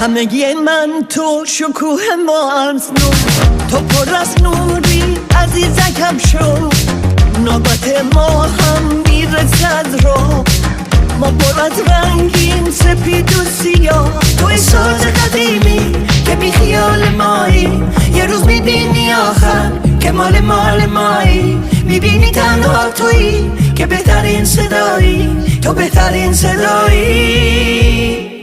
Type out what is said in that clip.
همگی من تو شکوه ما از نو، تو پر از نوری عزیزکم شو. نوبت ما هم میرسد رو، ما پر از رنگیم سپید و سیاه. توی ساز قدیمی که بی خیال مایی، یه روز میبینی آخر که مال مایی. میبینی تنها تویی که بهترین صدایی، تو بهترین صدایی.